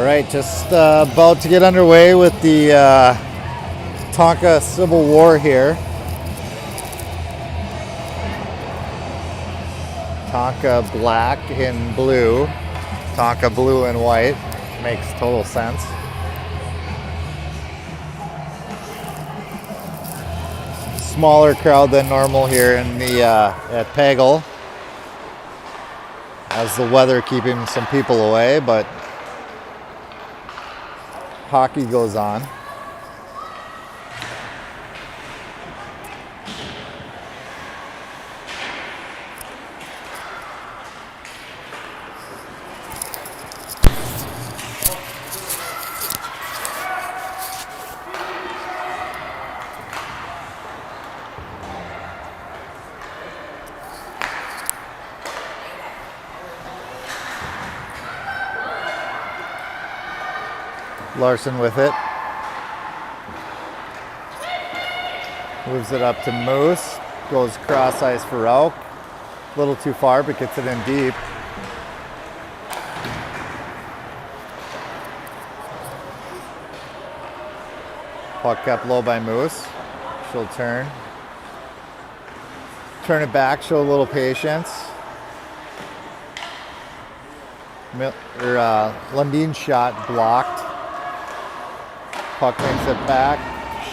right, just about to get underway with the Tonka Civil War here. Tonka black and blue, Tonka blue and white. Makes total sense. Smaller crowd than normal here in the at Pagel, as the weather keeping some people away, but hockey goes on. Larson with it. Moves it up to Moose. Goes cross ice for Rauk. A little too far, but gets it in deep. Puck kept low by Moose. She'll turn. Turn it back, show a little patience. Lundin's shot blocked. Puck makes it back.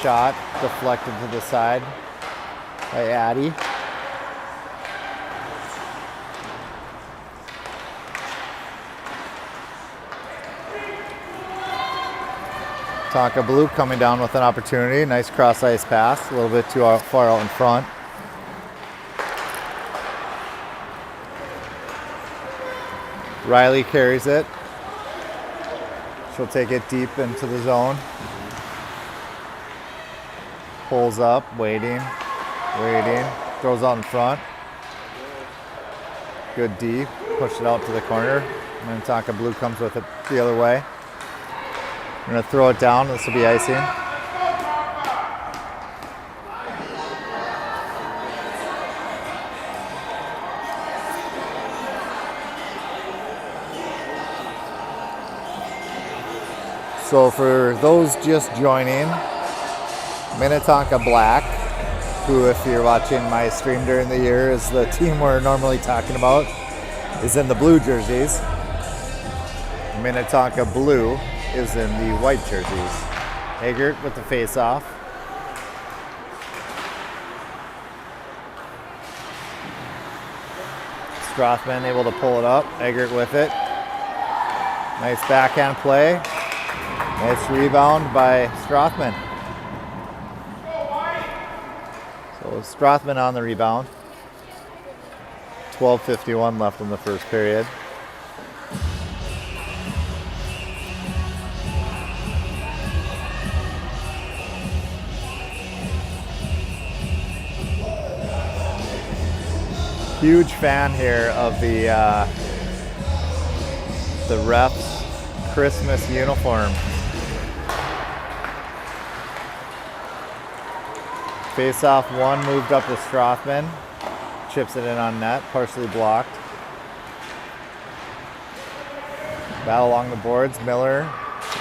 Shot deflected to the side by Addy. Tonka Blue coming down with an opportunity. Nice cross ice pass. A little bit too far out in front. Riley carries it. She'll take it deep into the zone. Pulls up, waiting. Throws out in front. Good D. Push it out to the corner. And then Tonka Blue comes with it the other way. I'm going to throw it down. This will be icing. So for those just joining, Minnetonka Black, who if you're watching my stream during the year is the team we're normally talking about, is in the blue jerseys. Minnetonka Blue is in the white jerseys. Eggert with the face-off. Strothman able to pull it up. Eggert with it. Nice backhand play. Nice rebound by Strothman. So Strothman on the rebound. 12:51 left in the first period. Huge fan here of the refs' Christmas uniform. Face-off one moved up to Strothman. Chips it in on net, partially blocked. Battle along the boards. Miller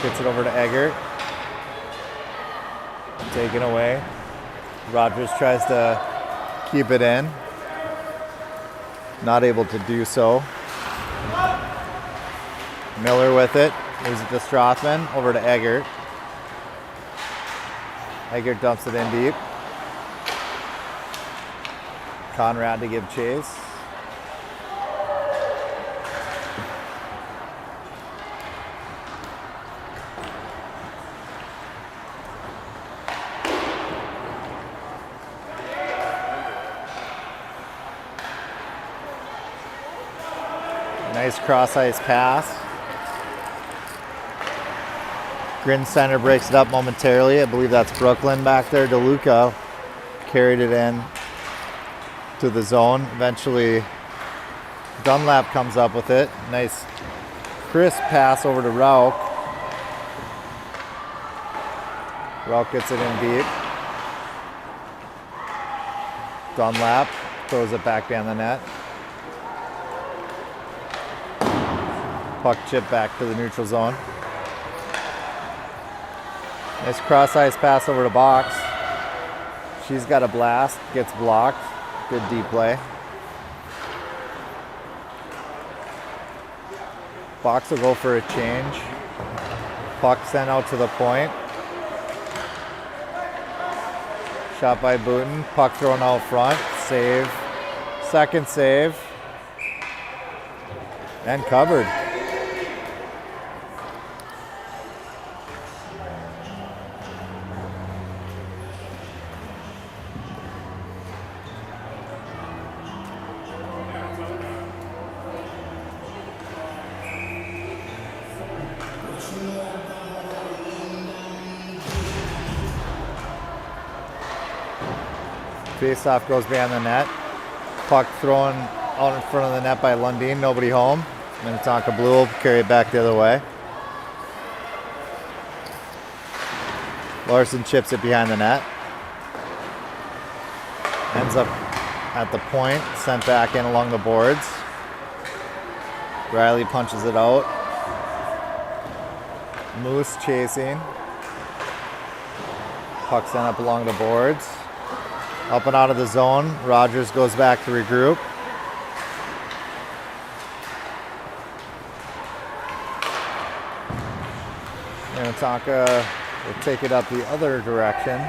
gets it over to Eggert. Taken away. Rogers tries to keep it in. Not able to do so. Miller with it. Moves it to Strothman. Over to Eggert. Eggert dumps it in deep. Conrad to give chase. Nice cross ice pass. Grin Center breaks it up momentarily. I believe that's Brooklyn back there. DeLuca carried it in to the zone. Eventually Dunlap comes up with it. Nice crisp pass over to Rauk. Rauk gets it in deep. Dunlap throws it back behind the net. Puck chip back to the neutral zone. Nice cross ice pass over to box. She's got a blast, gets blocked. Good deep play. Box will go for a change. Puck sent out to the point. Shot by Booten. Puck thrown out front. Save. Second save. And covered. Face-off goes behind the net. Puck thrown out in front of the net by Lundin. Nobody home. Minnetonka Blue will carry it back the other way. Larson chips it behind the net. Ends up at the point. Sent back in along the boards. Riley punches it out. Moose chasing. Puck sent up along the boards. Up and out of the zone. Rogers goes back to regroup. Minnetonka will take it up the other direction.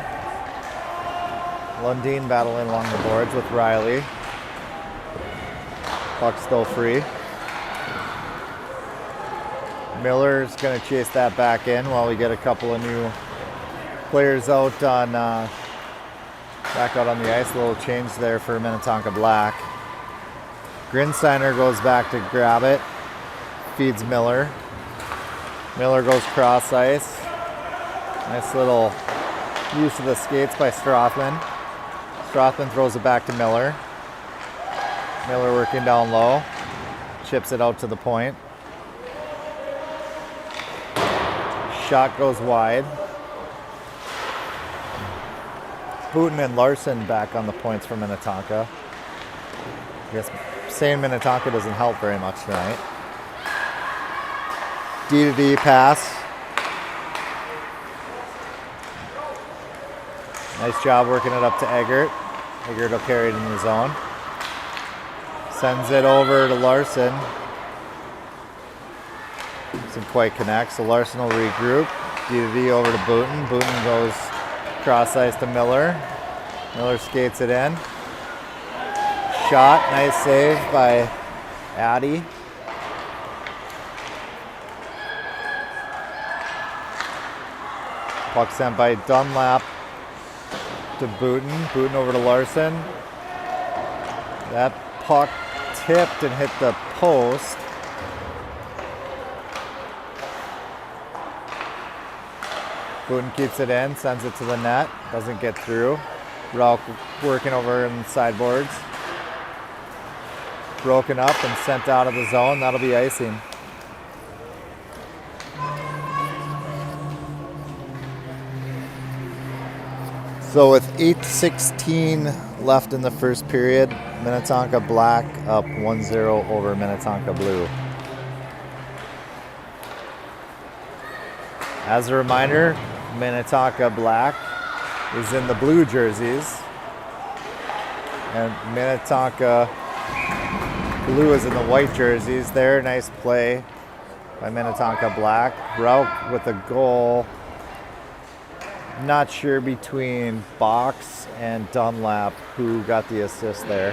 Lundin battling along the boards with Riley. Puck still free. Miller's going to chase that back in while we get a couple of new players out on back out on the ice. A little change there for Minnetonka Black. Grinsteiner goes back to grab it. Feeds Miller. Miller goes cross ice. Nice little use of the skates by Strothman. Strothman throws it back to Miller. Miller working down low. Chips it out to the point. Shot goes wide. Booten and Larson back on the points for Minnetonka. I guess saying Minnetonka doesn't help very much tonight. D-to-D pass. Nice job working it up to Eggert. Eggert will carry it in the zone. Sends it over to Larson. Doesn't quite connect, so Larson will regroup. D-to-D over to Booten. Booten goes cross ice to Miller. Miller skates it in. Shot, nice save by Addy. Puck sent by Dunlap to Booten. Booten over to Larson. That puck tipped and hit the post. Booten keeps it in, sends it to the net, doesn't get through. Rauch working over in the sideboards. Broken up and sent out of the zone. That'll be icing. So with 8:16 left in the first period, Minnetonka Black up 1-0 over Minnetonka Blue. As a reminder, Minnetonka Black is in the blue jerseys, and Minnetonka Blue is in the white jerseys. There, nice play by Minnetonka Black. Rauch with a goal. Not sure between Box and Dunlap who got the assist there.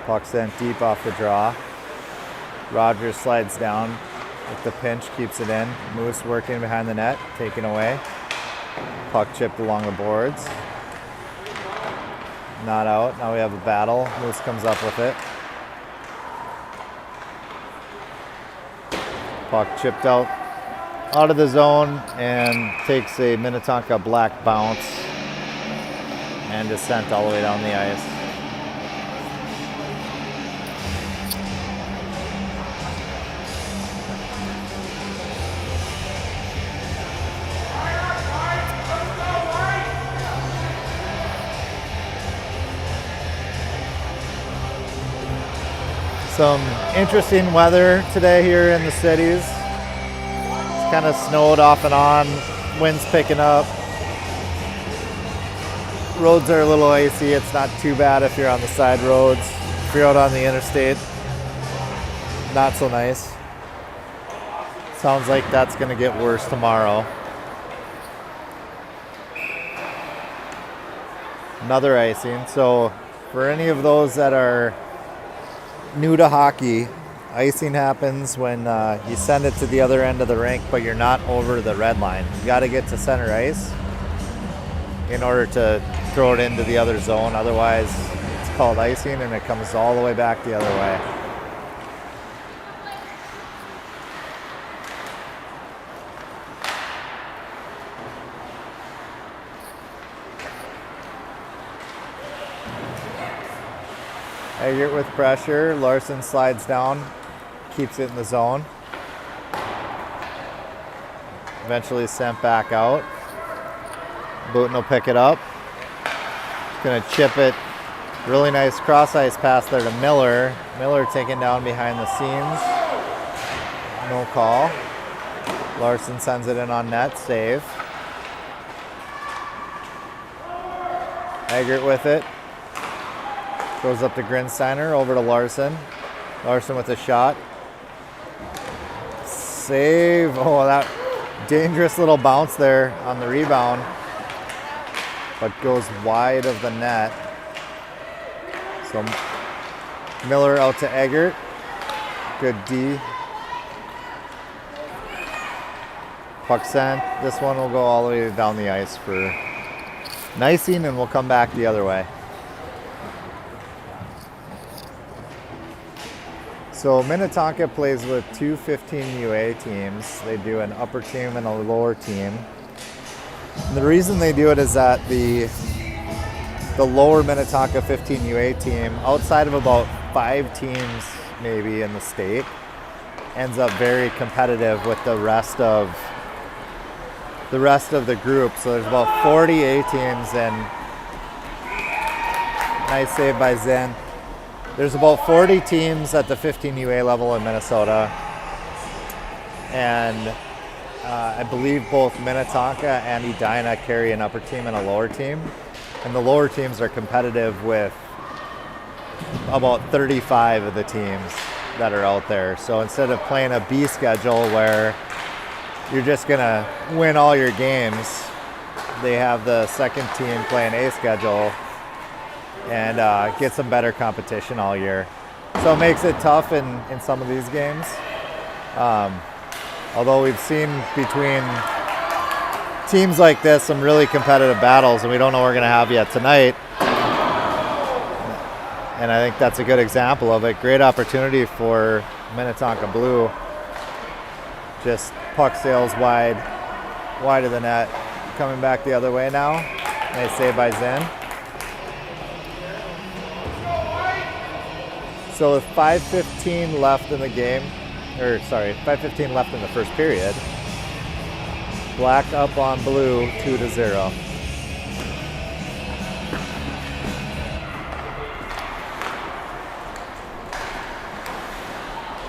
Puck sent deep off the draw. Rogers slides down with the pinch, keeps it in. Moose working behind the net, taken away. Puck chipped along the boards. Not out. Now we have a battle. Moose comes up with it. Puck chipped out of the zone and takes a Minnetonka Black bounce and is sent all the way down the ice. Some interesting weather today here in the cities. It's kind of snowed off and on, winds picking up. Roads are a little icy. It's not too bad if you're on the side roads. If you're out on the interstate, not so nice. Sounds like that's going to get worse tomorrow. Another icing. So for any of those that are new to hockey, icing happens when you send it to the other end of the rink, but you're not over the red line. You got to get to center ice in order to throw it into the other zone. Otherwise, it's called icing and it comes all the way back the other way. Eggert with pressure. Larson slides down, keeps it in the zone. Eventually sent back out. Booten will pick it up. Gonna chip it. Really nice cross ice pass there to Miller. Miller taken down behind the scenes. No call. Larson sends it in on net. Save. Eggert with it. Goes up to Grinsteiner, over to Larson. Larson with a shot. Save. Oh, that dangerous little bounce there on the rebound. But goes wide of the net. So Miller out to Eggert. Good D. Puck sent. This one will go all the way down the ice for icing and we'll come back the other way. So Minnetonka plays with two 15 UA teams. They do an upper team and a lower team. And the reason they do it is that the lower Minnetonka 15 UA team, outside of about 5 teams maybe in the state, ends up very competitive with the rest of the group. So there's about 40 A teams and nice save by Zen. There's about 40 teams at the 15 UA level in Minnesota, and I believe both Minnetonka and Edina carry an upper team and a lower team, and the lower teams are competitive with about 35 of the teams that are out there. So instead of playing a B schedule where you're just gonna win all your games, they have the second team play an A schedule and get some better competition all year. So it makes it tough in some of these games. Although we've seen between teams like this some really competitive battles, and we don't know what we're gonna have yet tonight. And I think that's a good example of it. Great opportunity for Minnetonka Blue. Just puck sails wide of the net. Coming back the other way now. Nice save by Zen. So with 5:15 left in the game, 5:15 left in the first period, Black up on Blue 2-0.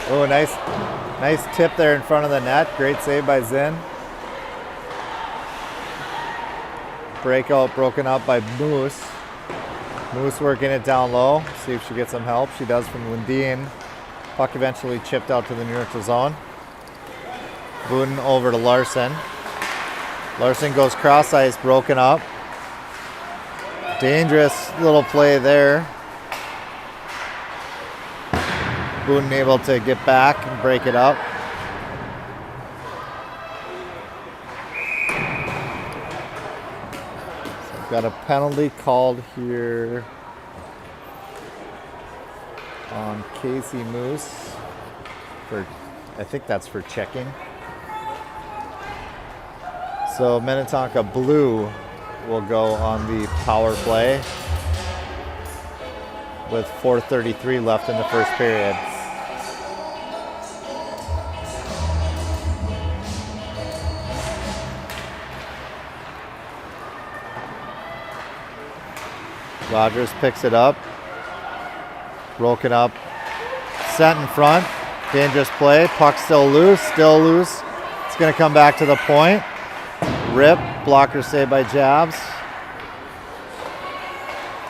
Oh, nice tip there in front of the net. Great save by Zinn. Breakout broken up by Moose. Moose working it down low. See if she gets some help. She does from Lundeen. Puck eventually chipped out to the neutral zone. Booten over to Larson. Larson goes cross ice, broken up. Dangerous little play there. Booten able to get back and break it up. So we've got a penalty called here on Casey Moose for, I think that's for checking. So Minnetonka Blue will go on the power play with 4:33 left in the first period. Rogers picks it up, broken up, sent in front. Dangerous play. Puck still loose. It's going to come back to the point. Rip. Blocker saved by Jabs.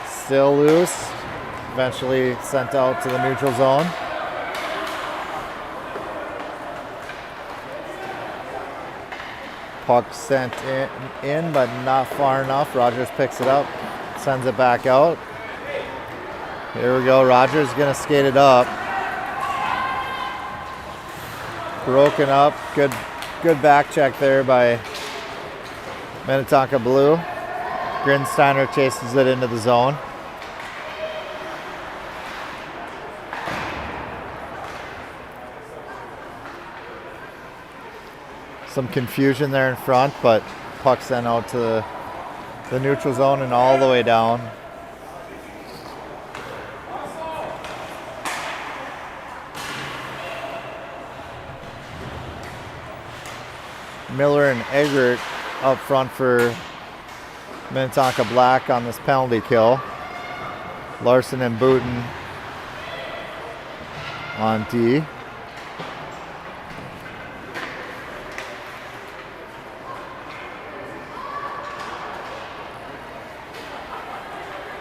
Still loose. Eventually sent out to the neutral zone. Puck sent in, but not far enough. Rogers picks it up, sends it back out. Here we go. Rogers gonna skate it up. Broken up. Good back check there by Minnetonka Blue. Grinsteiner chases it into the zone. Some confusion there in front, but puck sent out to the neutral zone and all the way down. Miller and Eggert up front for Minnetonka Black on this penalty kill. Larson and Booten on D.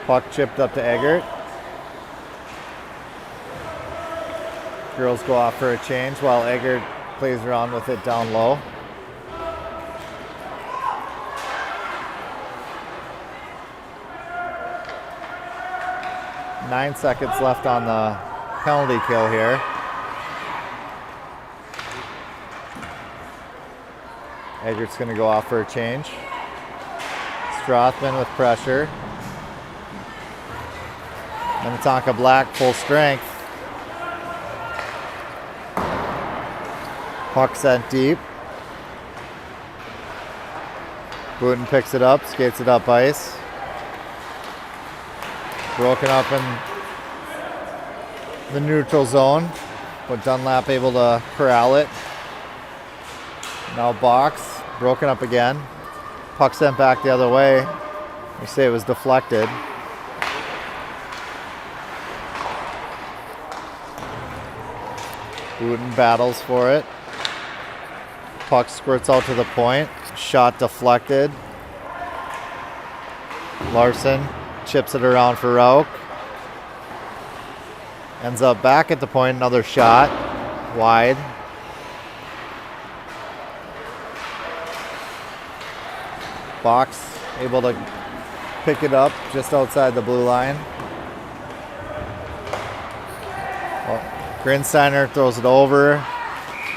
Puck chipped up to Eggert. Girls go off for a change while Eggert plays around with it down low. Nine seconds left on the penalty kill here. Eggert's going to go off for a change. Strothman with pressure. Minnetonka Black full strength. Puck sent deep. Booten picks it up, skates it up ice. Broken up in the neutral zone, but Dunlap able to corral it. Now box, broken up again. Puck sent back the other way. We say it was deflected. Booten battles for it. Puck squirts out to the point. Shot deflected. Larson chips it around for Rauch. Ends up back at the point. Another shot. Wide. Box able to pick it up just outside the blue line. Grinsteiner throws it over,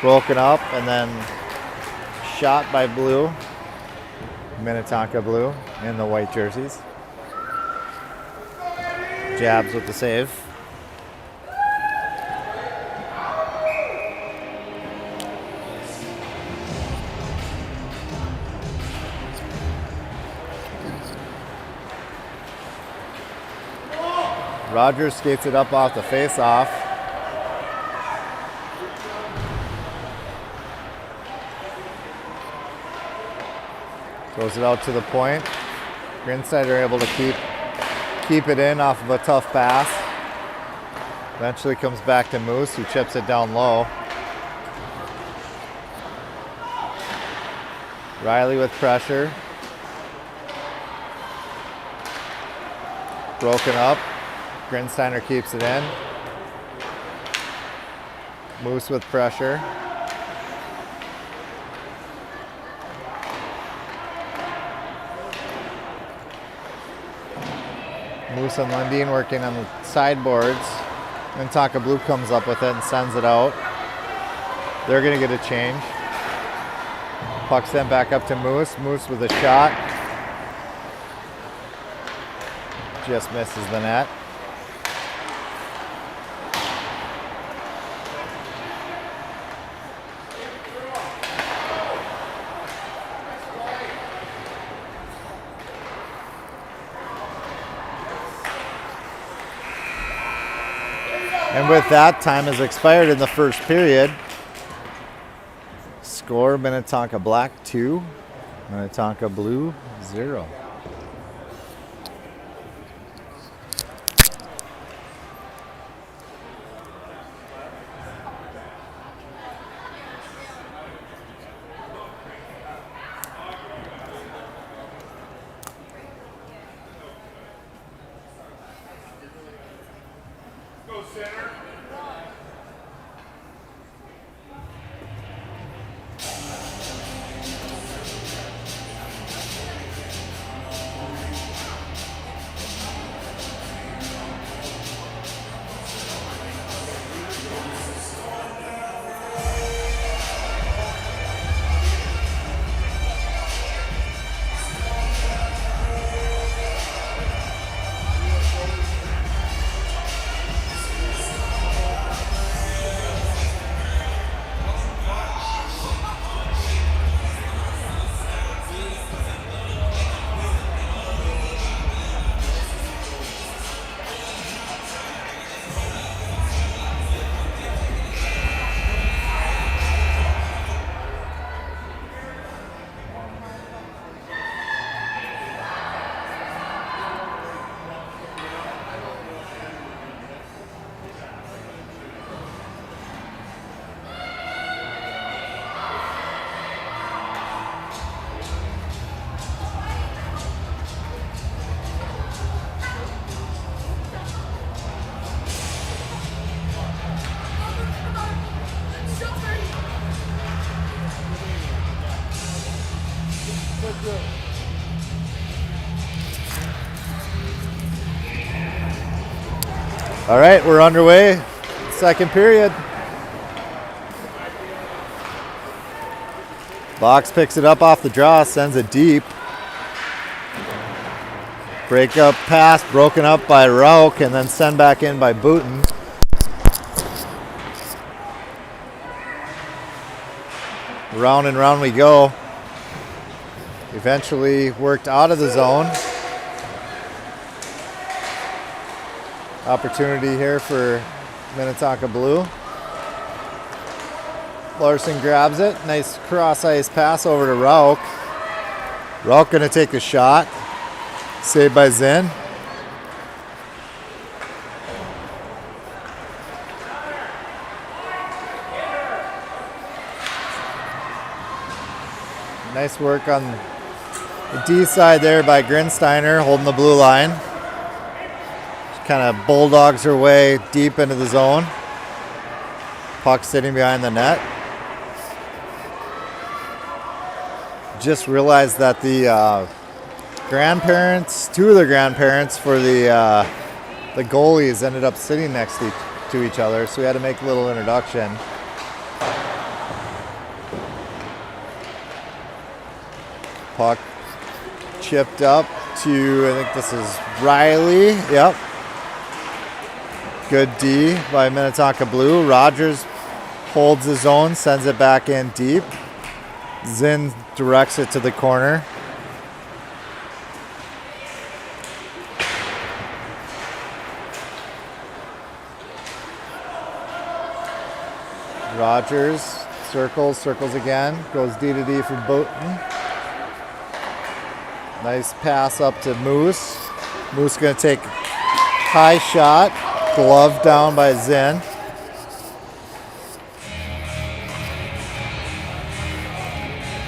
broken up, and then shot by Blue, Minnetonka Blue in the white jerseys. Jabs with the save. Rogers skates it up off the face-off. Throws it out to the point. Grinsteiner able to keep it in off of a tough pass. Eventually comes back to Moose, who chips it down low. Riley with pressure. Broken up. Grinsteiner keeps it in. Moose with pressure. Moose and Lundin working on the sideboards. Minnetonka Blue comes up with it and sends it out. They're going to get a change. Puck sent back up to Moose. Moose with a shot. Just misses the net. And with that, time has expired in the first period. Score Minnetonka Black 2, Minnetonka Blue 0. All right, we're underway. Second period. Box picks it up off the draw, sends it deep. Break up pass, broken up by Rauk, and then send back in by Booten. Round and round we go. Eventually worked out of the zone. Opportunity here for Minnetonka Blue. Larson grabs it. Nice cross ice pass over to Rauk. Rauk gonna take a shot. Saved by Zinn. Nice work on the D side there by Grinsteiner, holding the blue line. Kind of bulldogs her way deep into the zone. Puck sitting behind the net. Just realized that the grandparents, two of the grandparents for the goalies ended up sitting next to each other, so we had to make a little introduction. Puck chipped up to, I think this is Riley. Yep. Good D by Minnetonka Blue. Rogers holds his own, sends it back in deep. Zinn directs it to the corner. Rogers circles again. Goes D to D for Booten. Nice pass up to Moose. Moose gonna take high shot. Glove down by Zinn.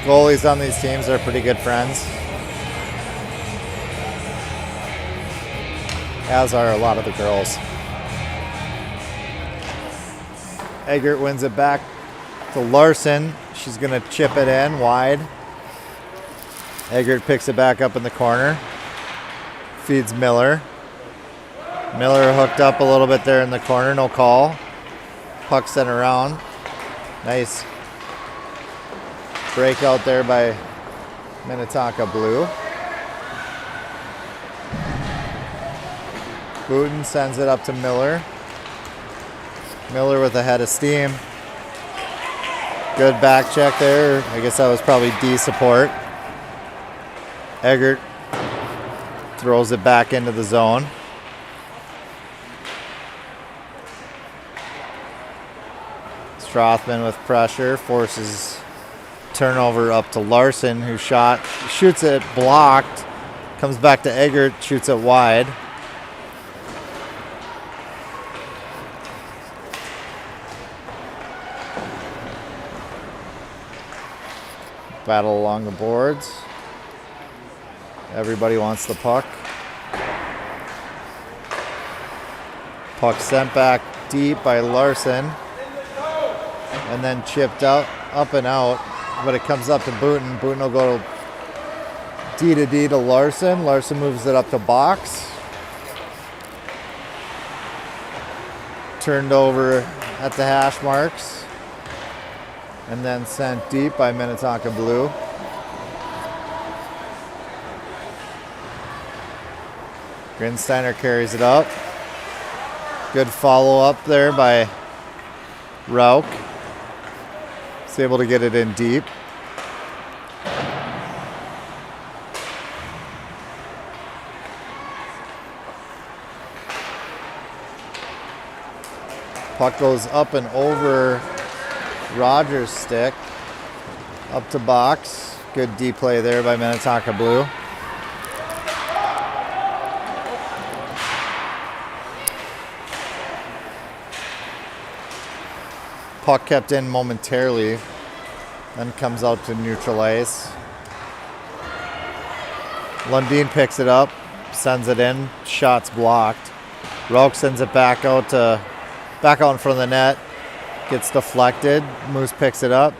Goalies on these teams are pretty good friends, as are a lot of the girls. Eggert wins it back to Larson. She's going to chip it in wide. Eggert picks it back up in the corner. Feeds Miller. Miller hooked up a little bit there in the corner, no call. Puck sent around. Nice break out there by Minnetonka Blue. Booten sends it up to Miller. Miller with a head of steam. Good back check there. I guess that was probably D support. Eggert throws it back into the zone. Strothman with pressure forces turnover up to Larson, who shoots it blocked, comes back to Eggert, shoots it wide. Battle along the boards. Everybody wants the puck. Puck sent back deep by Larson. And then chipped up and out. But it comes up to Booten. Booten will go D to D to Larson. Larson moves it up to box. Turned over at the hash marks. And then sent deep by Minnetonka Blue. Grinsteiner carries it up. Good follow up there by Rauch. He's able to get it in deep. Puck goes up and over Rogers' stick. Up to box. Good D play there by Minnetonka Blue. Puck kept in momentarily, then comes out to neutral ice. Lundin picks it up, sends it in, shot's blocked. Rauch sends it back out in front of the net, gets deflected. Moose picks it up,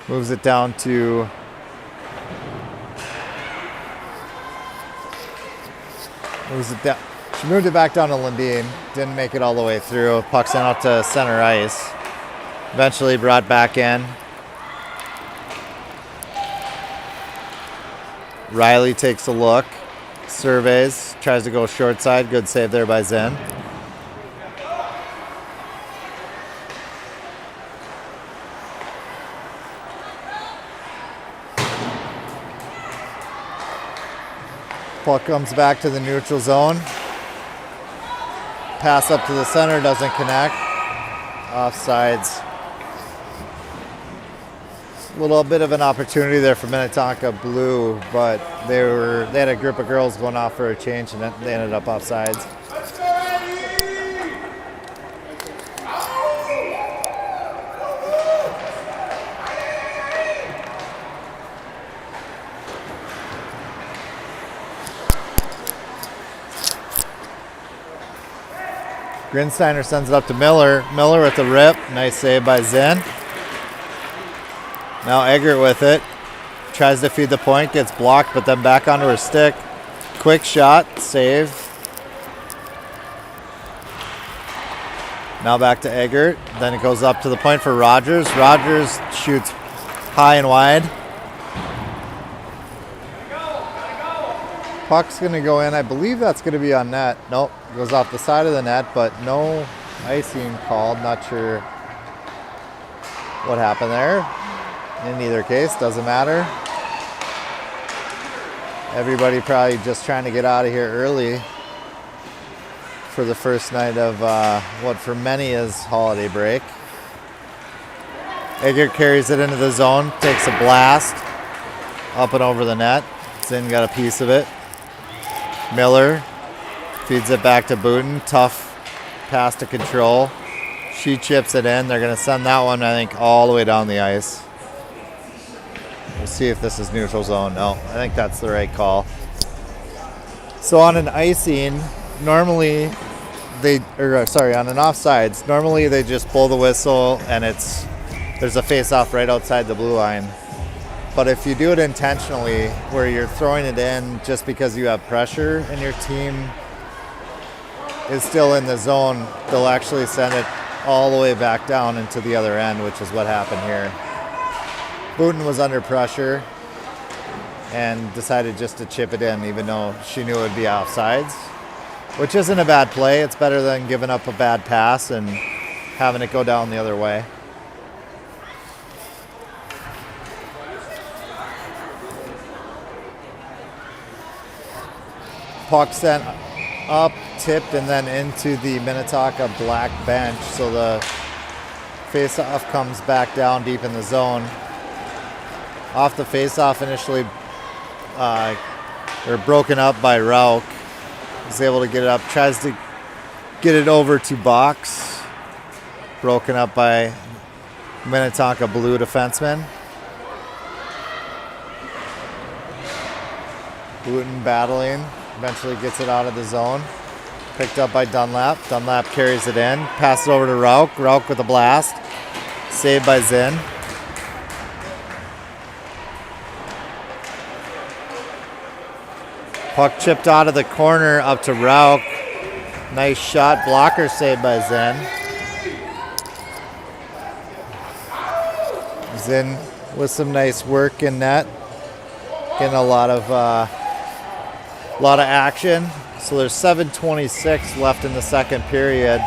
moves it down to She moved it back down to Lundin, didn't make it all the way through. Puck sent out to center ice. Eventually brought back in. Riley takes a look, surveys, tries to go short side. Good save there by Zen. Puck comes back to the neutral zone. Pass up to the center, doesn't connect. Offsides. A little bit of an opportunity there for Minnetonka Blue, but they had a group of girls going off for a change, and they ended up offsides. Grinsteiner sends it up to Miller. Miller with the rip. Nice save by Zen. Now Eggert with it. Tries to feed the point, gets blocked, but then back onto her stick. Quick shot, save. Now back to Eggert. Then it goes up to the point for Rogers. Rogers shoots high and wide. Puck's going to go in. I believe that's going to be on net. Nope, goes off the side of the net, but no icing called. Not sure what happened there. In either case, doesn't matter. Everybody probably just trying to get out of here early for the first night of what for many is holiday break. Eggert carries it into the zone, takes a blast up and over the net. Zinn got a piece of it. Miller feeds it back to Booten. Tough pass to control. She chips it in. They're going to send that one, I think, all the way down the ice. We'll see if this is neutral zone. No, I think that's the right call. So on an icing, normally on an offsides, normally they just blow the whistle and there's a face-off right outside the blue line. But if you do it intentionally, where you're throwing it in just because you have pressure and your team is still in the zone, they'll actually send it all the way back down into the other end, which is what happened here. Booten was under pressure and decided just to chip it in, even though she knew it would be offsides, which isn't a bad play. It's better than giving up a bad pass and having it go down the other way. Puck sent up, tipped, and then into the Minnetonka black bench. So the face-off comes back down deep in the zone. Off the face-off initially, they're broken up by Rauch. He's able to get it up, tries to get it over to box. Broken up by Minnetonka Blue defenseman. Booten battling, eventually gets it out of the zone. Picked up by Dunlap. Dunlap carries it in. Passes over to Rauk. Rauk with a blast. Saved by Zinn. Puck chipped out of the corner up to Rauk. Nice shot. Blocker saved by Zinn. Zinn with some nice work in net. Getting a lot of action. So there's 7:26 left in the second period.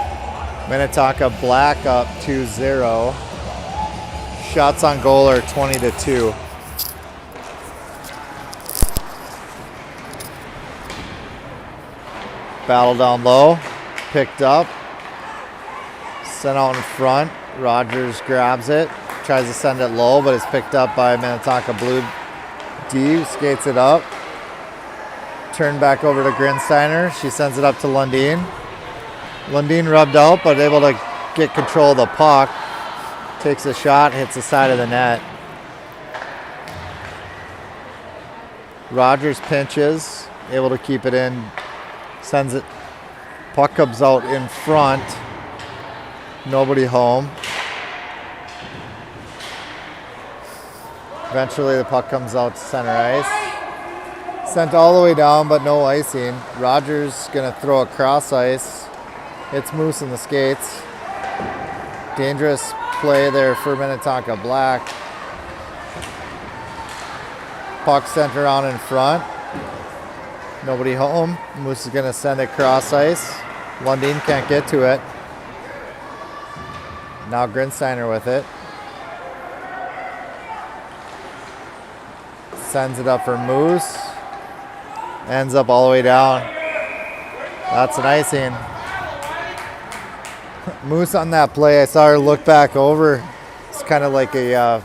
Minnetonka Black up 2-0. Shots on goal are 20-2. Battle down low. Picked up. Sent out in front. Rogers grabs it. Tries to send it low, but it's picked up by Minnetonka Blue D. Skates it up. Turned back over to Grinsteiner. She sends it up to Lundin. Lundin rubbed out, but able to get control of the puck. Takes a shot, hits the side of the net. Rogers pinches, able to keep it in. Sends it. Puck comes out in front. Nobody home. Eventually the puck comes out to center ice. Sent all the way down, but no icing. Rogers gonna throw a cross ice. Hits Moose in the skates. Dangerous play there for Minnetonka Black. Puck sent around in front. Nobody home. Moose is gonna send it cross ice. Lundin can't get to it. Now Grinsteiner with it. Sends it up for Moose. Ends up all the way down. That's an icing. Moose on that play, I saw her look back over. It's kind of like a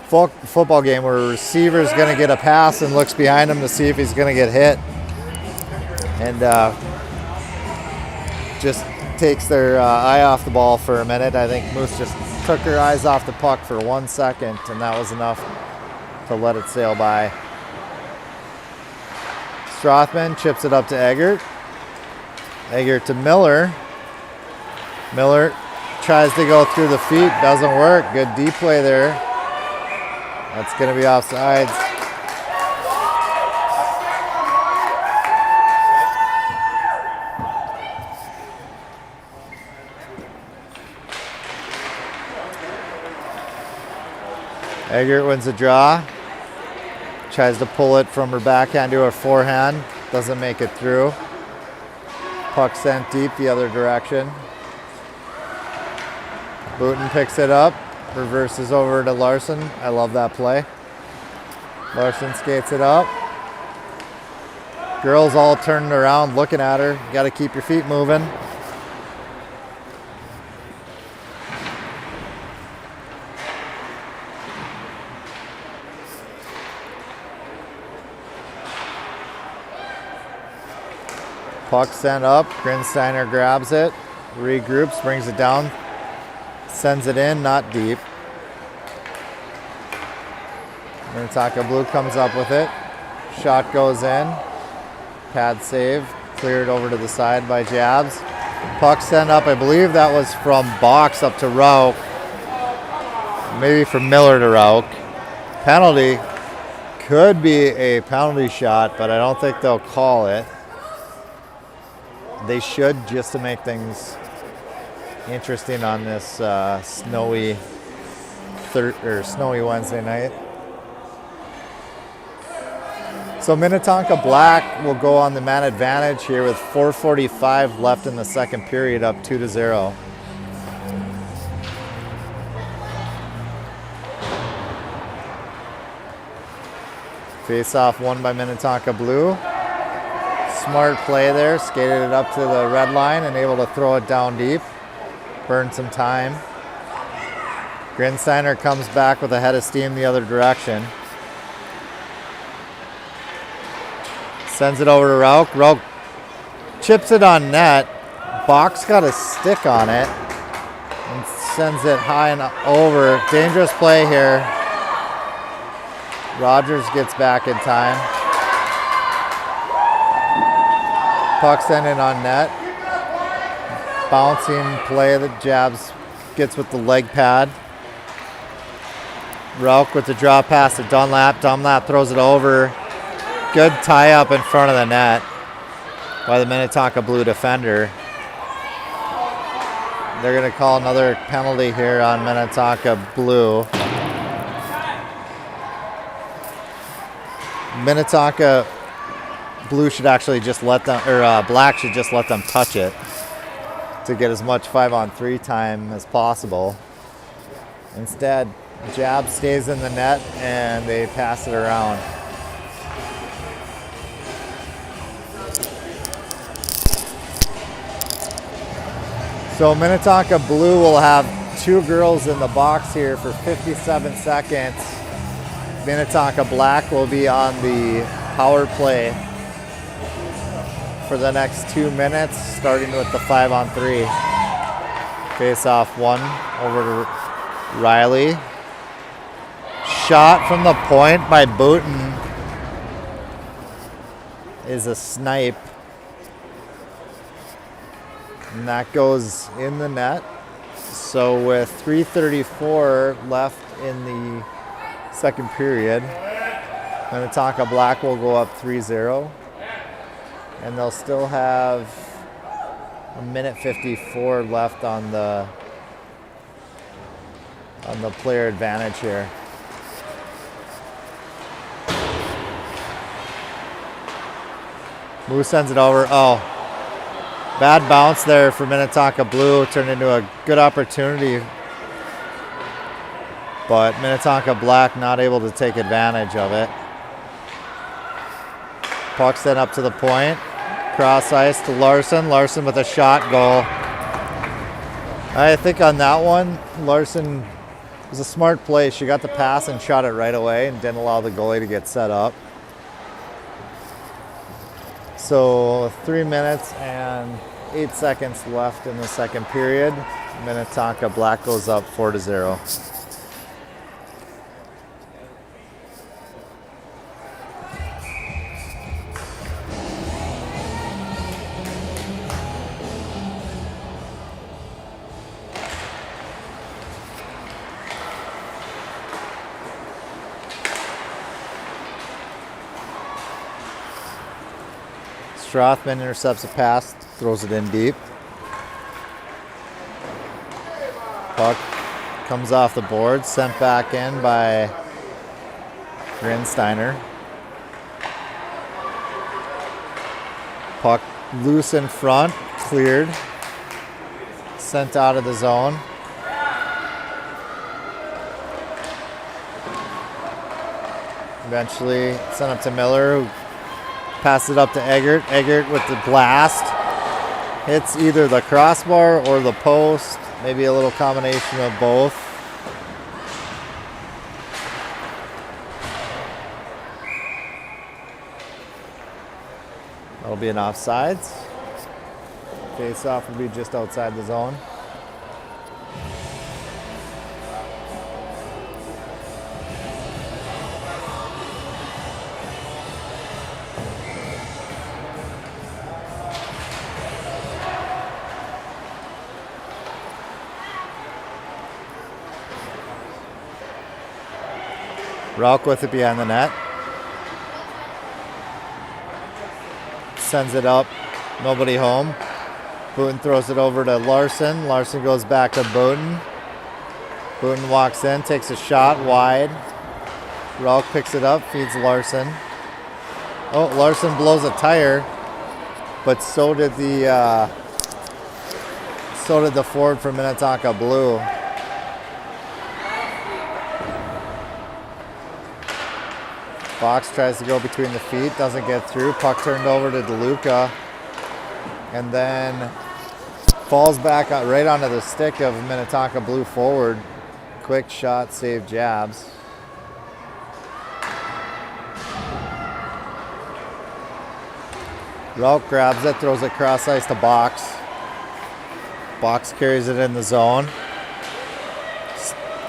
football game where a receiver's going to get a pass and looks behind him to see if he's going to get hit. And just takes their eye off the ball for a minute. I think Moose just took her eyes off the puck for 1 second, and that was enough to let it sail by. Strothman chips it up to Eggert. Eggert to Miller. Miller tries to go through the feet. Doesn't work. Good D play there. That's going to be offsides. Eggert wins the draw. Tries to pull it from her backhand to her forehand. Doesn't make it through. Puck sent deep the other direction. Booten picks it up. Reverses over to Larson. I love that play. Larson skates it up. Girls all turning around looking at her. You got to keep your feet moving. Puck sent up. Grinsteiner grabs it. Regroups. Brings it down. Sends it in. Not deep. Minnetonka Blue comes up with it. Shot goes in. Pad save. Cleared over to the side by Jabs. Puck sent up. I believe that was from box up to Rauk. Maybe from Miller to Rauk. Penalty. Could be a penalty shot, but I don't think they'll call it. They should, just to make things interesting on this snowy Wednesday night. So Minnetonka Black will go on the man advantage here with 4:45 left in the second period, up 2-0. Face off won by Minnetonka Blue. Smart play there, skated it up to the red line and able to throw it down deep. Burned some time. Grinsteiner comes back with a head of steam the other direction. Sends it over to Rauk. Rauk chips it on net. Box got a stick on it and sends it high and over. Dangerous play here. Rogers gets back in time. Puck sent in on net. bouncing play that Jabs gets with the leg pad. Rauch with the draw pass to Dunlap. Dunlap throws it over. Good tie up in front of the net by the Minnetonka Blue defender. They're going to call another penalty here on Minnetonka Blue. Minnetonka Blue should actually just let them, or Black should just let them touch it to get as much 5-on-3 time as possible. Instead, Jab stays in the net and they pass it around. So Minnetonka Blue will have 2 girls in the box here for 57 seconds. Minnetonka Black will be on the power play for the next 2 minutes, starting with the 5-on-3. Face off 1 over to Riley. Shot from the point by Booten is a snipe. And that goes in the net. So with 3:34 left in the second period, Minnetonka Black will go up 3-0. And they'll still have a minute 54 left on the player advantage here. Moose sends it over. Oh, bad bounce there for Minnetonka Blue. Turned into a good opportunity. But Minnetonka Black not able to take advantage of it. Puck sent up to the point. Cross ice to Larson. Larson with a shot goal. I think on that one, Larson was a smart play. She got the pass and shot it right away and didn't allow the goalie to get set up. So 3 minutes and 8 seconds left in the second period. Minnetonka Black goes up 4-0. Strothman intercepts a pass, throws it in deep. Puck comes off the board, sent back in by Grinsteiner. Puck loose in front, cleared, sent out of the zone. Eventually sent up to Miller, who passes it up to Eggert. Eggert with the blast. Hits either the crossbar or the post. Maybe a little combination of both. That'll be an offsides. Face-off will be just outside the zone. Rauch with it behind the net. Sends it up. Nobody home. Booten throws it over to Larson. Larson goes back to Booten. Booten walks in, takes a shot wide. Rauch picks it up, feeds Larson. Oh, Larson blows a tire, but so did the forward from Minnetonka Blue. Fox tries to go between the feet, doesn't get through. Puck turned over to DeLuca. And then falls back right onto the stick of Minnetonka Blue forward. Quick shot, save Jabs. Rauch grabs it, throws it cross ice to Box. Box carries it in the zone.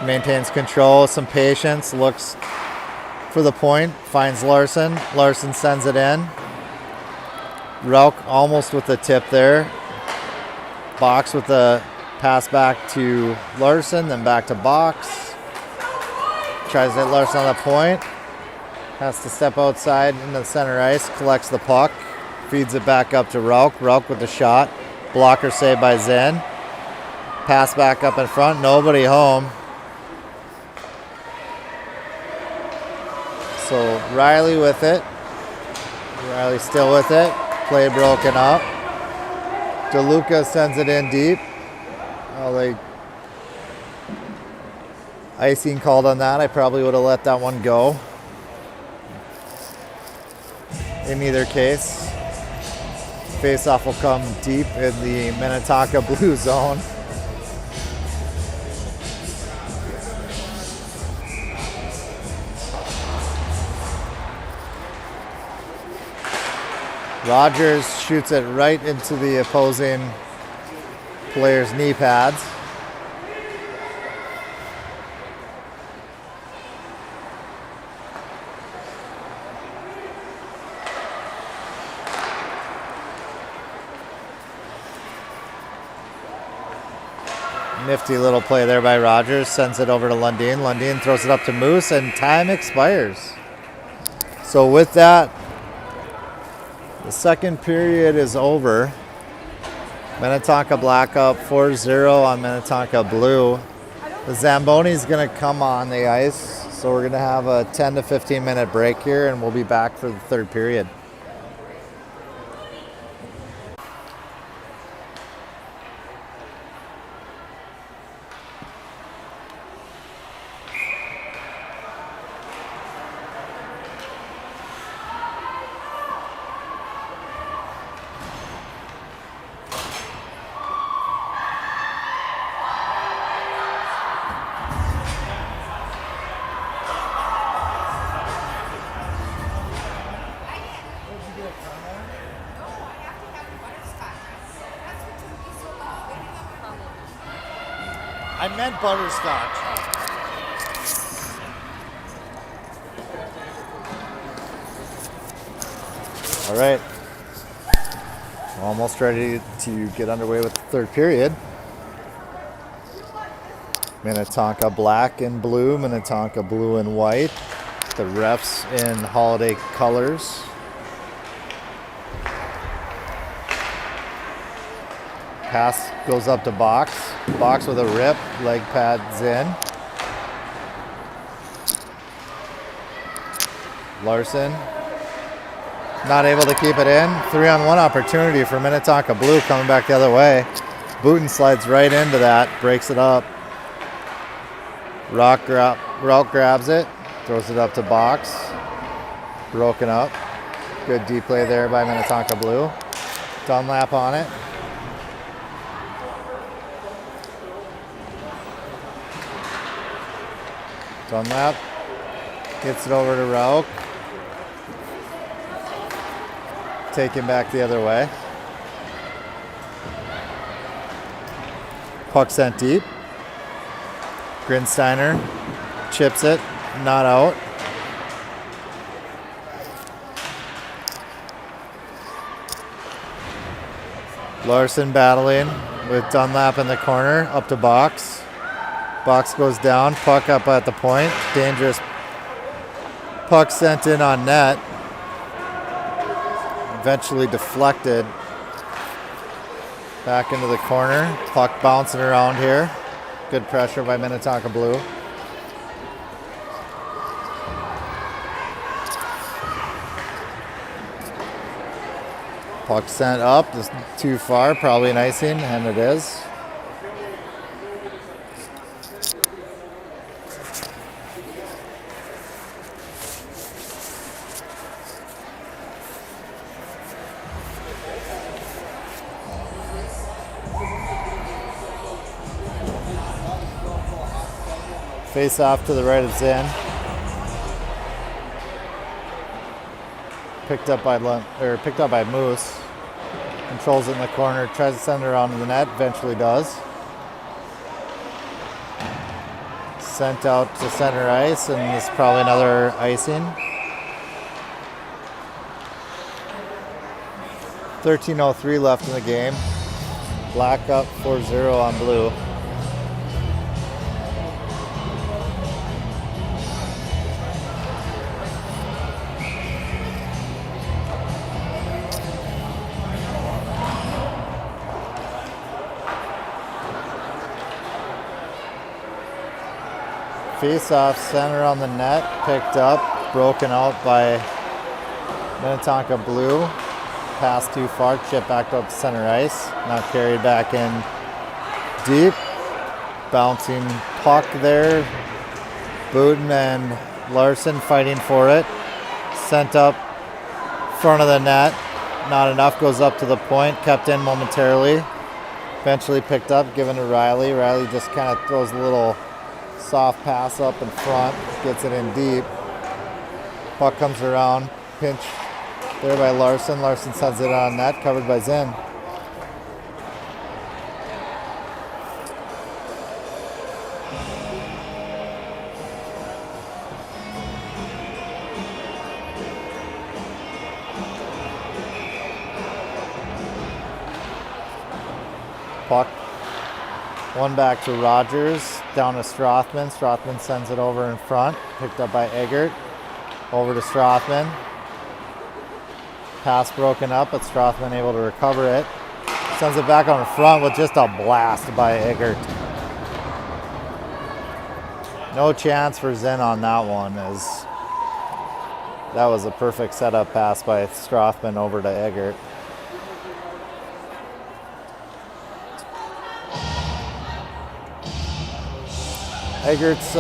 Maintains control, some patience, looks for the point, finds Larson. Larson sends it in. Rauch almost with the tip there. Box with the pass back to Larson, then back to Box. Tries to hit Larson on the point. Has to step outside into the center ice, collects the puck, feeds it back up to Rauk. Rauk with the shot. Blocker saved by Zen. Pass back up in front, nobody home. So Riley with it. Riley still with it. Play broken up. DeLuca sends it in deep. Oh, icing called on that. I probably would have let that one go. In either case, faceoff will come deep in the Minnetonka blue zone. Rogers shoots it right into the opposing player's knee pads. Nifty little play there by Rogers. Sends it over to Lundin. Lundin throws it up to Moose, and time expires. So with that, the second period is over. Minnetonka Black up 4-0 on Minnetonka Blue. The Zamboni's going to come on the ice, so we're going to have a 10 to 15 minute break here, and we'll be back for the third period. I meant butterscotch. All right. Almost ready to get underway with the third period. Minnetonka black and blue, Minnetonka blue and white. The refs in holiday colors. Pass goes up to Box. Box with a rip, leg pads in. Larson not able to keep it in. 3-on-1 opportunity for Minnetonka Blue coming back the other way. Booten slides right into that, breaks it up. Rauk grabs it, throws it up to Box. Broken up. Good deep play there by Minnetonka Blue. Dunlap on it. Dunlap gets it over to Rauk. Taken back the other way. Puck sent deep. Grinsteiner chips it, not out. Larson battling with Dunlap in the corner, up to Box. Box goes down, puck up at the point. Dangerous puck sent in on net. Eventually deflected back into the corner. Puck bouncing around here. Good pressure by Minnetonka Blue. Puck sent up, just too far, probably an icing, and it is. Face off to the right of Zen. Picked up by Moose. Controls it in the corner, tries to send it around to the net, eventually does. Sent out to center ice, and this is probably another icing. 13:03 left in the game. Black up 4-0 on blue. Face off, center on the net, picked up, broken out by Minnetonka blue. Pass too far, chip back up to center ice. Now carried back in deep. Bouncing puck there. Booten and Larson fighting for it. Sent up front of the net. Not enough, goes up to the point, kept in momentarily. Eventually picked up, given to Riley. Riley just kind of throws a little soft pass up in front, gets it in deep. Puck comes around, pinch there by Larson. Larson sends it on net, covered by Zinn. Puck, one back to Rogers, down to Strothman. Strothman sends it over in front, picked up by Eggert. Over to Strothman. Pass broken up, but Strothman able to recover it. Sends it back on the front with just a blast by Eggert. No chance for Zinn on that one, as that was a perfect setup pass by Strothman over to Eggert. Eggert's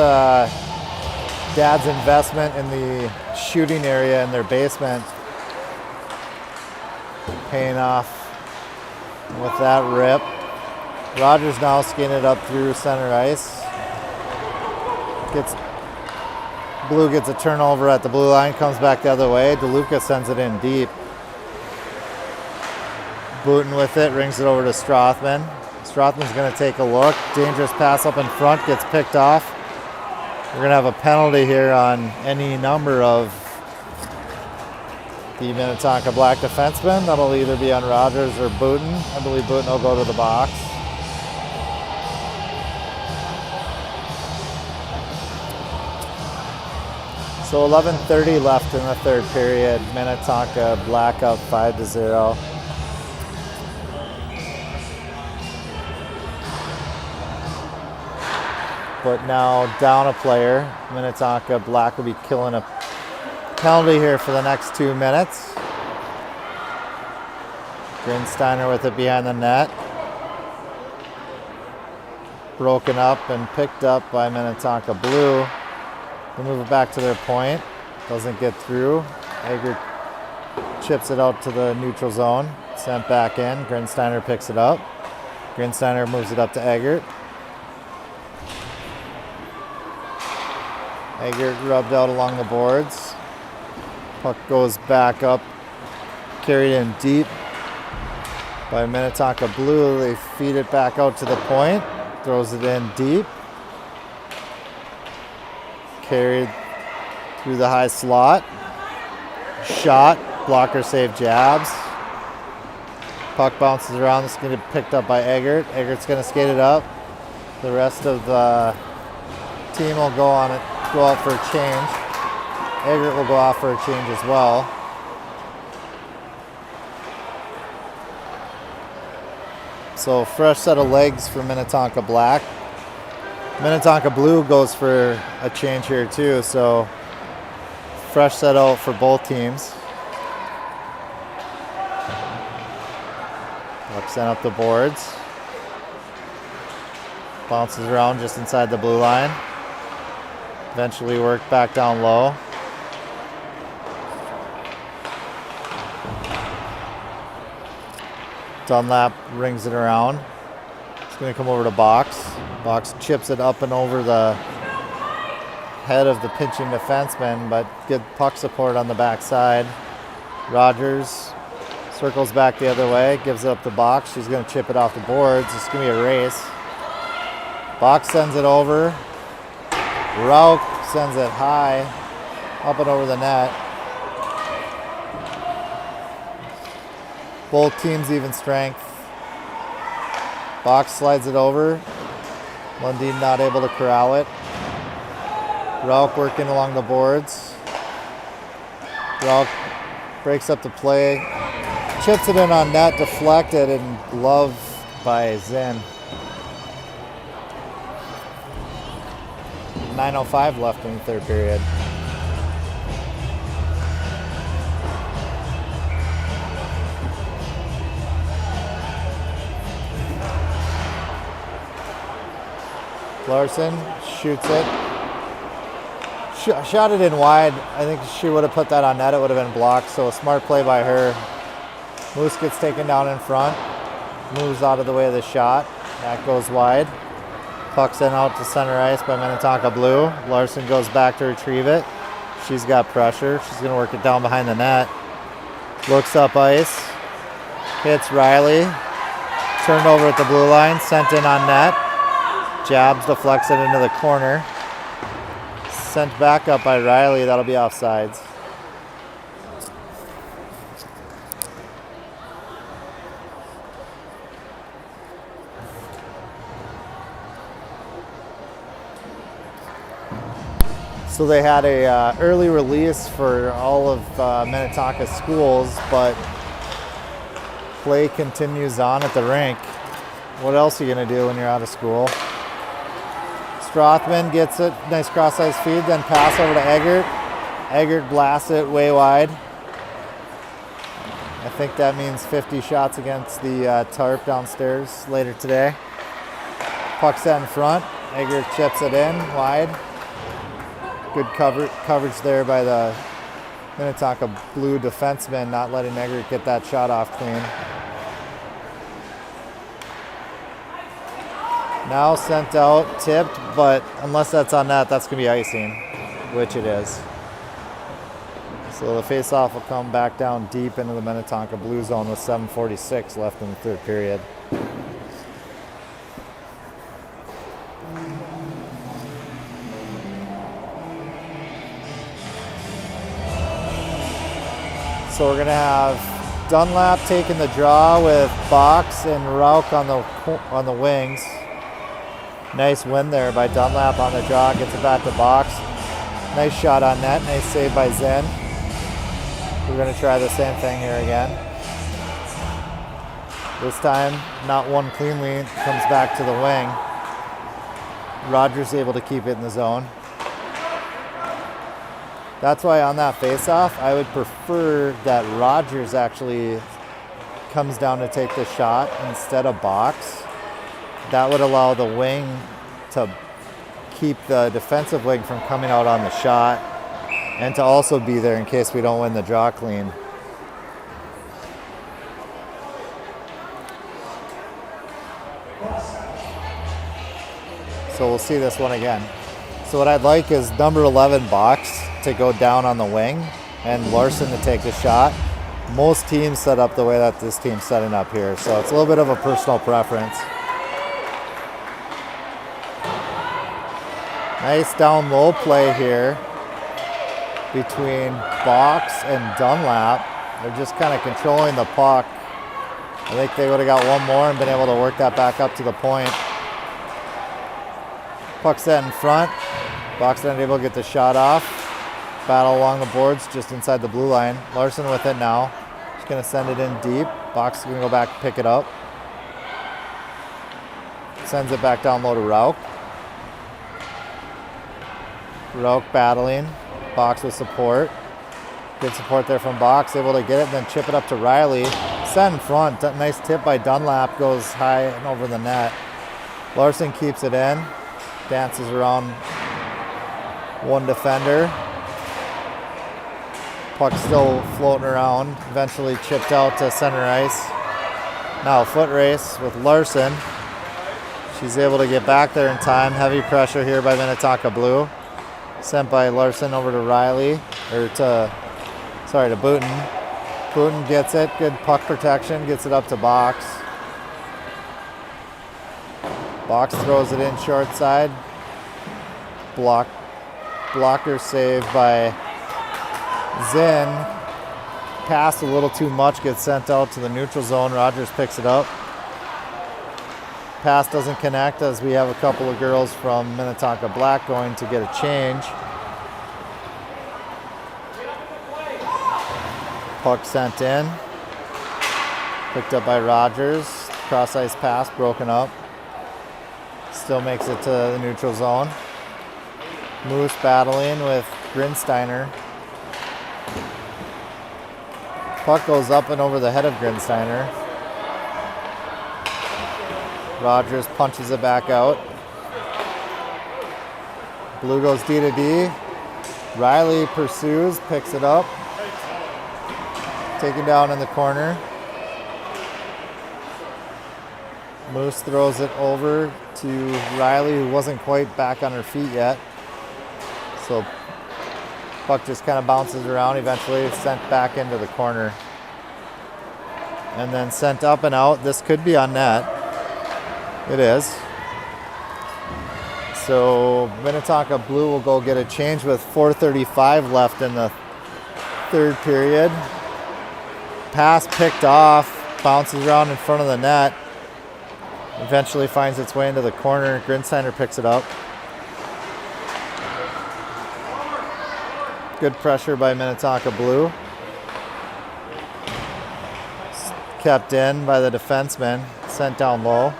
dad's investment in the shooting area in their basement paying off with that rip. Rogers now skating it up through center ice. Blue gets a turnover at the blue line, comes back the other way. DeLuca sends it in deep. Booten with it, rings it over to Strothman. Strothman's going to take a look. Dangerous pass up in front, gets picked off. We're going to have a penalty here on any number of the Minnetonka Black defensemen. That'll either be on Rogers or Booten. I believe Booten will go to the box. So 11:30 left in the third period. Minnetonka Black up 5-0. But now down a player. Minnetonka Black will be killing a penalty here for the next 2 minutes. Grinsteiner with it behind the net. Broken up and picked up by Minnetonka Blue. They move it back to their point. Doesn't get through. Eggert chips it out to the neutral zone. Sent back in. Grinsteiner picks it up. Grinsteiner moves it up to Eggert. Eggert rubbed out along the boards. Puck goes back up, carried in deep by Minnetonka Blue. They feed it back out to the point, throws it in deep. Carried through the high slot. Shot, blocker save jabs. Puck bounces around, it's going to be picked up by Eggert. Eggert's going to skate it up. The rest of the team will go on it. Go out for a change. Eggert will go off for a change as well. So fresh set of legs for Minnetonka Black. Minnetonka Blue goes for a change here too, so fresh set out for both teams. Puck sent up the boards. Bounces around just inside the blue line. Eventually worked back down low. Dunlap rings it around. It's going to come over to Box. Box chips it up and over the head of the pinching defenseman, but good puck support on the backside. Rogers circles back the other way, gives it up to Box. She's going to chip it off the boards. It's going to be a race. Box sends it over. Rauch sends it high, up and over the net. Both teams even strength. Box slides it over. Lundin not able to corral it. Rauch working along the boards. Rauch breaks up the play. Chips it in on net, deflected, and loved by Zinn. 9:05 left in the third period. Larson shoots it. Shot it in wide. I think she would have put that on net. It would have been blocked. So a smart play by her. Moose gets taken down in front. Moves out of the way of the shot. That goes wide. Puck's in out to center ice by Minnetonka Blue. Larson goes back to retrieve it. She's got pressure. She's going to work it down behind the net. Looks up ice. Hits Riley. Turned over at the blue line. Sent in on net. Jabs, deflects it into the corner. Sent back up by Riley. That'll be offsides. So they had a early release for all of Minnetonka schools, but play continues on at the rink. What else are you going to do when you're out of school? Strothman gets it, nice cross-ice feed, then pass over to Eggert. Eggert blasts it way wide. I think that means 50 shots against the tarp downstairs later today. Puck's set in front. Eggert chips it in wide. Good coverage there by the Minnetonka Blue defenseman, not letting Eggert get that shot off clean. Now sent out, tipped, but unless that's on net, that's going to be icing, which it is. So the face-off will come back down deep into the Minnetonka Blue zone with 7:46 left in the third period. So we're going to have Dunlap taking the draw with Box and Rauch on the wings. Nice win there by Dunlap on the draw. Gets it back to Box. Nice shot on net. Nice save by Zinn. We're going to try the same thing here again. This time, not one cleanly. Comes back to the wing. Rogers able to keep it in the zone. That's why on that face-off, I would prefer that Rogers actually comes down to take the shot instead of Box. That would allow the wing to keep the defensive wing from coming out on the shot and to also be there in case we don't win the draw clean. So we'll see this one again. So what I'd like is number 11 Box to go down on the wing and Larson to take the shot. Most teams set up the way that this team's setting up here, so it's a little bit of a personal preference. Nice down low play here between Box and Dunlap. They're just kind of controlling the puck. I think they would have got one more and been able to work that back up to the point. Puck set in front. Box not able to get the shot off. Battle along the boards just inside the blue line. Larson with it now. She's going to send it in deep. Box is going to go back and pick it up. Sends it back down low to Rauch. Rauch battling. Box with support. Good support there from Box. Able to get it and then chip it up to Riley. Set in front. Nice tip by Dunlap. Goes high and over the net. Larson keeps it in. Dances around one defender. Puck still floating around. Eventually chipped out to center ice. Now a foot race with Larson. She's able to get back there in time. Heavy pressure here by Minnetonka Blue. Sent by Larson over to Riley, to Booten. Booten gets it. Good puck protection. Gets it up to Box. Box throws it in short side. Blocker save by Zinn. Pass a little too much, gets sent out to the neutral zone. Rogers picks it up. Pass doesn't connect as we have a couple of girls from Minnetonka Black going to get a change. Puck sent in. Picked up by Rogers. Cross ice pass broken up. Still makes it to the neutral zone. Moose battling with Grinsteiner. Puck goes up and over the head of Grinsteiner. Rogers punches it back out. Blue goes D to D. Riley pursues, picks it up. Taken down in the corner. Moose throws it over to Riley, who wasn't quite back on her feet yet. So puck just kind of bounces around, eventually sent back into the corner. And then sent up and out. This could be on net. It is. So Minnetonka Blue will go get a change with 4:35 left in the third period. Pass picked off, bounces around in front of the net. Eventually finds its way into the corner. Grinsteiner picks it up. Good pressure by Minnetonka Blue. Kept in by the defenseman, sent down low.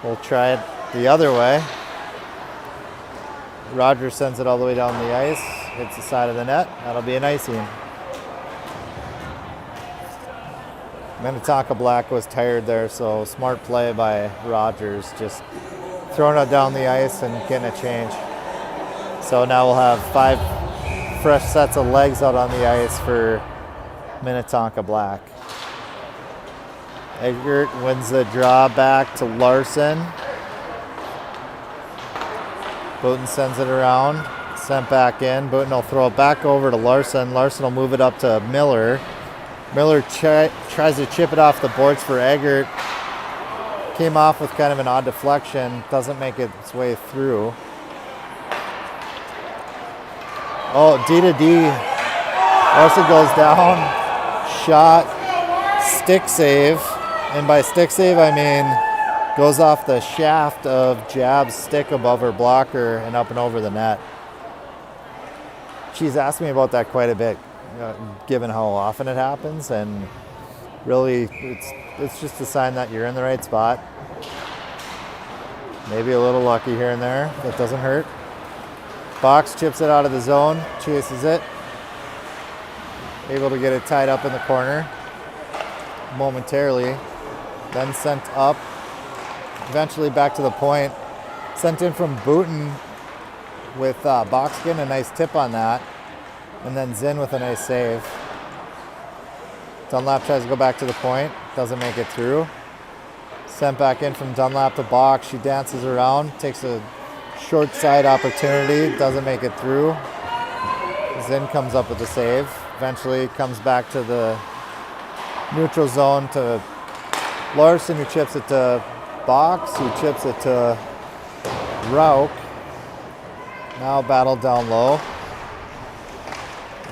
We'll try it the other way. Rogers sends it all the way down the ice, hits the side of the net. That'll be an icing. Minnetonka Black was tired there, so smart play by Rogers, just throwing it down the ice and getting a change. So now we'll have 5 fresh sets of legs out on the ice for Minnetonka Black. Eggert wins the draw back to Larson. Booten sends it around, sent back in. Booten will throw it back over to Larson. Larson will move it up to Miller. Miller tries to chip it off the boards for Eggert. Came off with kind of an odd deflection. Doesn't make its way through. Oh, D to D. Larson goes down. Shot. Stick save. And by stick save, I mean goes off the shaft of Jab's stick above her blocker and up and over the net. She's asked me about that quite a bit, given how often it happens, and really it's just a sign that you're in the right spot. Maybe a little lucky here and there. That doesn't hurt. Box chips it out of the zone, chases it. Able to get it tied up in the corner momentarily. Then sent up, eventually back to the point. Sent in from Booten with Boxkin, a nice tip on that. And then Zinn with a nice save. Dunlap tries to go back to the point, doesn't make it through. Sent back in from Dunlap to Box. She dances around, takes a short side opportunity, doesn't make it through. Zinn comes up with the save. Eventually comes back to the neutral zone to Larson, who chips it to Box, who chips it to Rauch. Now battle down low.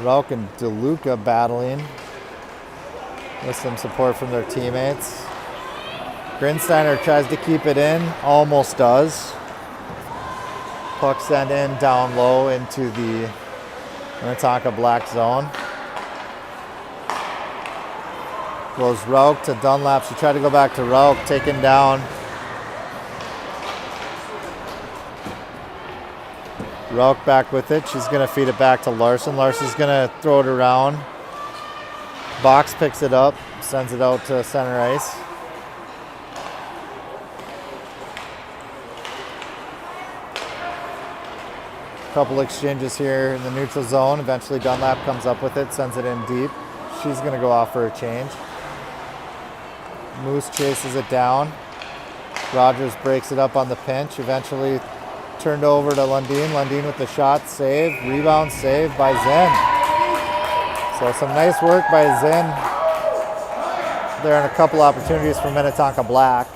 Rauch and DeLuca battling with some support from their teammates. Grinsteiner tries to keep it in, almost does. Puck sent in down low into the Minnetonka Black zone. Goes Rauch to Dunlap. She tried to go back to Rauch, taken down. Rauch back with it. She's going to feed it back to Larson. Larson's going to throw it around. Box picks it up, sends it out to center ice. Couple exchanges here in the neutral zone. Eventually Dunlap comes up with it, sends it in deep. She's going to go off for a change. Moose chases it down. Rogers breaks it up on the pinch. Eventually turned over to Lundin. Lundin with the shot, save. Rebound, save by Zinn. So some nice work by Zinn there, and a couple opportunities for Minnetonka Black.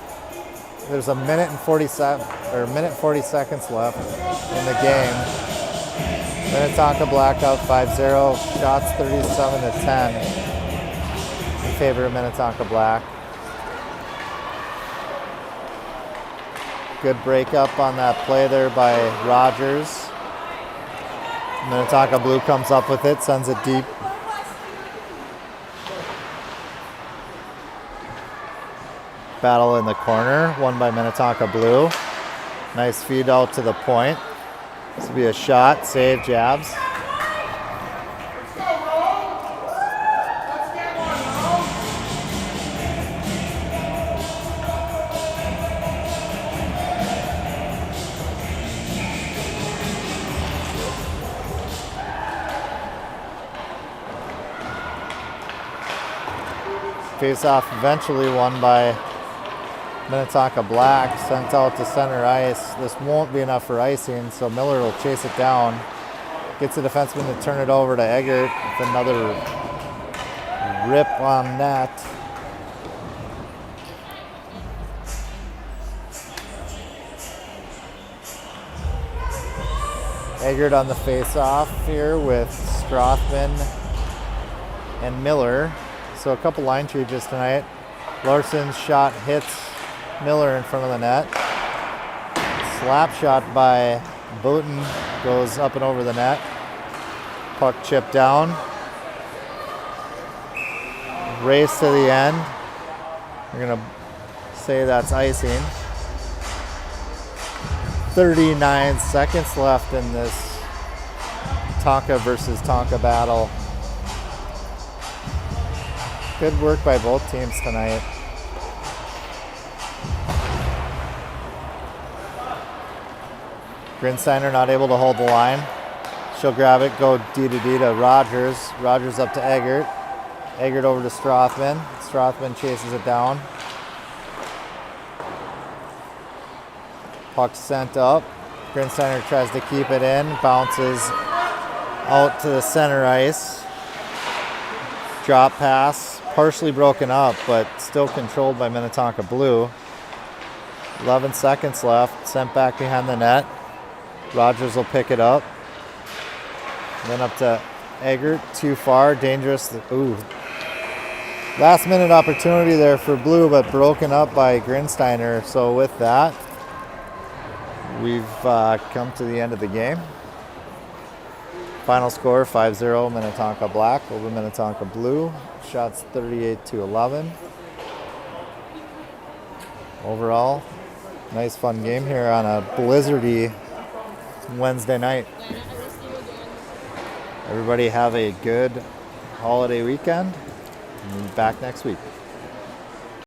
There's a minute 40 seconds left in the game. Minnetonka Black out 5-0. Shots 37-10 in favor of Minnetonka Black. Good breakup on that play there by Rogers. Minnetonka Blue comes up with it, sends it deep. Battle in the corner, won by Minnetonka Blue. Nice feed out to the point. This will be a shot, save, jabs. Face-off eventually won by Minnetonka Black, sent out to center ice. This won't be enough for icing, so Miller will chase it down. Gets the defenseman to turn it over to Eggert with another rip on net. Eggert on the face-off here with Strothman and Miller. So a couple line changes tonight. Larson's shot hits Miller in front of the net. Slap shot by Booten goes up and over the net. Puck chipped down. Race to the end. We're going to say that's icing. 39 seconds left in this Tonka versus Tonka battle. Good work by both teams tonight. Grinsteiner not able to hold the line. She'll grab it, go D to D to Rogers. Rogers up to Eggert. Eggert over to Strothman. Strothman chases it down. Puck sent up. Grinsteiner tries to keep it in. Bounces out to the center ice. Drop pass. Partially broken up, but still controlled by Minnetonka Blue. 11 seconds left. Sent back behind the net. Rogers will pick it up. Then up to Eggert. Too far. Dangerous. Ooh. Last minute opportunity there for Blue, but broken up by Grinsteiner. So with that, we've come to the end of the game. Final score 5-0 Minnetonka Black over Minnetonka Blue. Shots 38-11. Overall, nice fun game here on a blizzardy Wednesday night. Everybody have a good holiday weekend. And back next week.